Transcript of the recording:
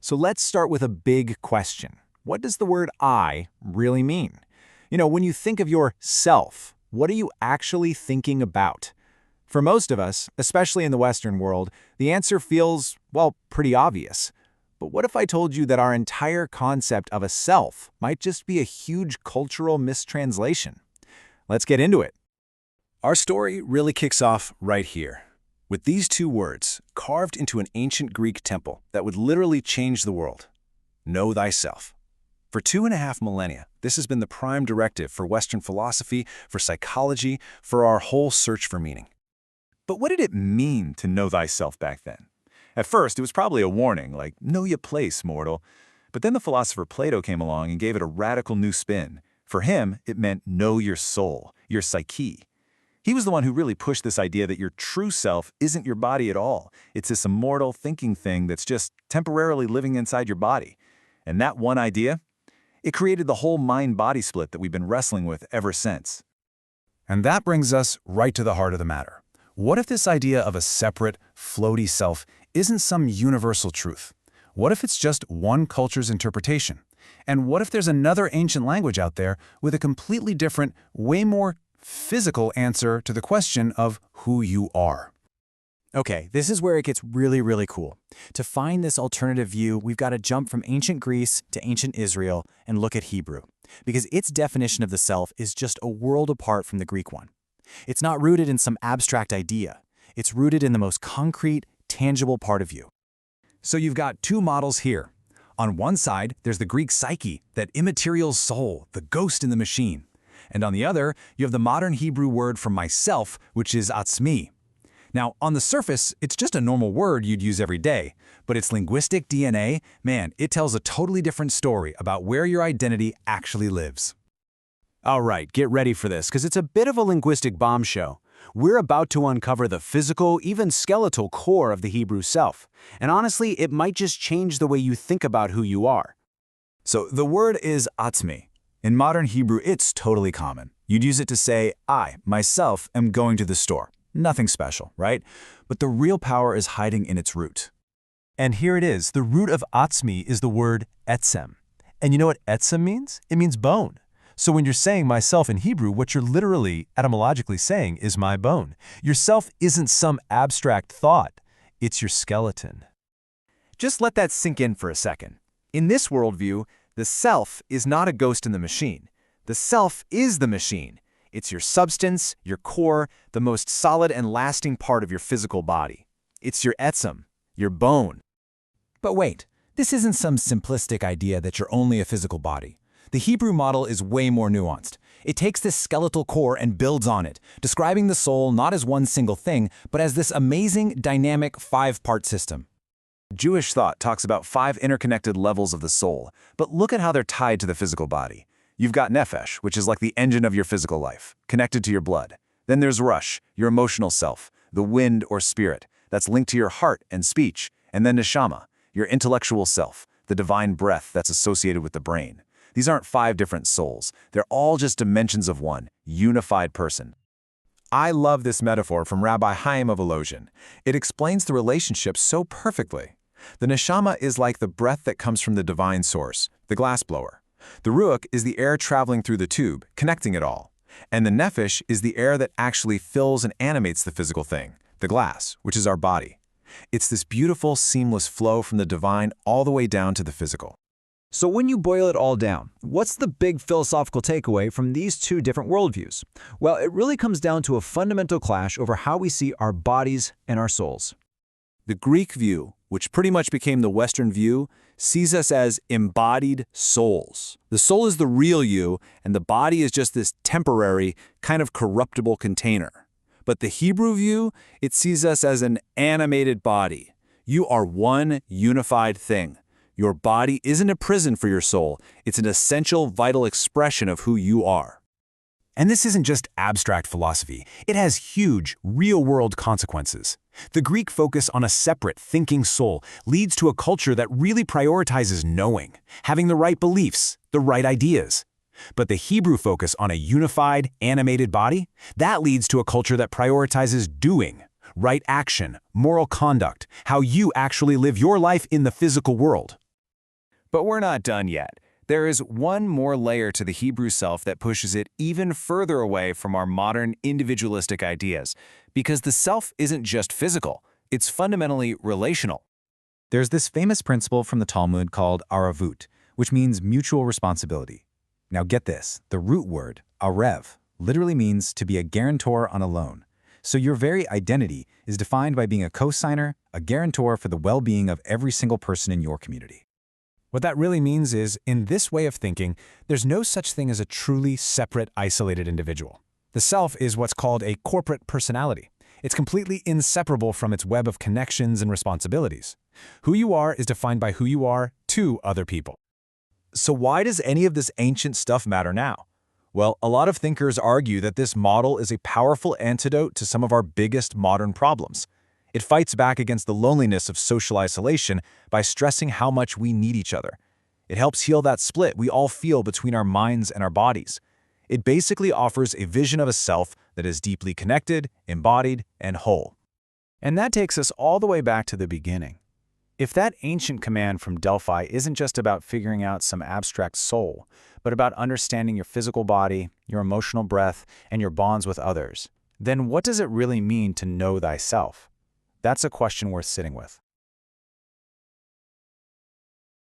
So let's start with a big question. What does the word I really mean? When you think of your self, what are you actually thinking about? For most of us, especially in the Western world, the answer feels, well, pretty obvious. But what if I told you that our entire concept of a self might just be a huge cultural mistranslation? Let's get into it. Our story really kicks off right here, with these two words carved into an ancient Greek temple that would literally change the world. Know thyself. For 2.5 millennia, this has been the prime directive for Western philosophy, for psychology, for our whole search for meaning. But what did it mean to know thyself back then? At first, it was probably a warning, like, know your place, mortal. But then the philosopher Plato came along and gave it a radical new spin. For him, it meant know your soul, your psyche. He was the one who really pushed this idea that your true self isn't your body at all. It's this immortal thinking thing that's just temporarily living inside your body. And that one idea, it created the whole mind-body split that we've been wrestling with ever since. And that brings us right to the heart of the matter. What if this idea of a separate, floaty self isn't some universal truth? What if it's just one culture's interpretation? And what if there's another ancient language out there with a completely different, way more physical answer to the question of who you are? Okay, this is where it gets really, really cool. To find this alternative view, we've got to jump from ancient Greece to ancient Israel and look at Hebrew, because its definition of the self is just a world apart from the Greek one. It's not rooted in some abstract idea. It's rooted in the most concrete, tangible part of you. So you've got two models here. On one side, there's the Greek psyche, that immaterial soul, the ghost in the machine. And on the other, you have the modern Hebrew word for myself, which is atzmi. Now, on the surface, it's just a normal word you'd use every day, but its linguistic DNA, man, it tells a totally different story about where your identity actually lives. All right, get ready for this, because it's a bit of a linguistic bombshell. We're about to uncover the physical, even skeletal core of the Hebrew self. And honestly, it might just change the way you think about who you are. So the word is atzmi. In modern Hebrew, it's totally common. You'd use it to say, I, myself, am going to the store. Nothing special, right? But the real power is hiding in its root. And here it is. The root of atzmi is the word etzem. And you know what etzem means? It means bone. So when you're saying myself in Hebrew, what you're literally, etymologically saying is my bone. Yourself isn't some abstract thought. It's your skeleton. Just let that sink in for a second. In this worldview, the self is not a ghost in the machine. The self is the machine. It's your substance, your core, the most solid and lasting part of your physical body. It's your etzem, your bone. But wait, this isn't some simplistic idea that you're only a physical body. The Hebrew model is way more nuanced. It takes this skeletal core and builds on it, describing the soul not as one single thing, but as this amazing, dynamic 5-part system. Jewish thought talks about 5 interconnected levels of the soul, but look at how they're tied to the physical body. You've got nefesh, which is like the engine of your physical life, connected to your blood. Then there's rush, your emotional self, the wind or spirit, that's linked to your heart and speech. And then neshama, your intellectual self, the divine breath that's associated with the brain. These aren't 5 different souls. They're all just dimensions of one, unified person. I love this metaphor from Rabbi Chaim of Volozhin. It explains the relationship so perfectly. The neshama is like the breath that comes from the divine source, the glassblower. The ruach is the air traveling through the tube, connecting it all. And the nefesh is the air that actually fills and animates the physical thing, the glass, which is our body. It's this beautiful, seamless flow from the divine all the way down to the physical. So when you boil it all down, what's the big philosophical takeaway from these two different worldviews? Well, it really comes down to a fundamental clash over how we see our bodies and our souls. The Greek view, which pretty much became the Western view, sees us as embodied souls. The soul is the real you, and the body is just this temporary, kind of corruptible container. But the Hebrew view, it sees us as an animated body. You are one unified thing. Your body isn't a prison for your soul. It's an essential, vital expression of who you are. And this isn't just abstract philosophy. It has huge, real-world consequences. The Greek focus on a separate, thinking soul leads to a culture that really prioritizes knowing, having the right beliefs, the right ideas. But the Hebrew focus on a unified, animated body, that leads to a culture that prioritizes doing, right action, moral conduct, how you actually live your life in the physical world. But we're not done yet. There is one more layer to the Hebrew self that pushes it even further away from our modern individualistic ideas, because the self isn't just physical, it's fundamentally relational. There's this famous principle from the Talmud called aravut, which means mutual responsibility. Now get this, the root word, arev, literally means to be a guarantor on a loan. So your very identity is defined by being a co-signer, a guarantor for the well-being of every single person in your community. What that really means is, in this way of thinking, there's no such thing as a truly separate, isolated individual. The self is what's called a corporate personality. It's completely inseparable from its web of connections and responsibilities. Who you are is defined by who you are to other people. So why does any of this ancient stuff matter now? Well, a lot of thinkers argue that this model is a powerful antidote to some of our biggest modern problems. It fights back against the loneliness of social isolation by stressing how much we need each other. It helps heal that split we all feel between our minds and our bodies. It basically offers a vision of a self that is deeply connected, embodied, and whole. And that takes us all the way back to the beginning. If that ancient command from Delphi isn't just about figuring out some abstract soul, but about understanding your physical body, your emotional breath, and your bonds with others, then what does it really mean to know thyself? That's a question worth sitting with.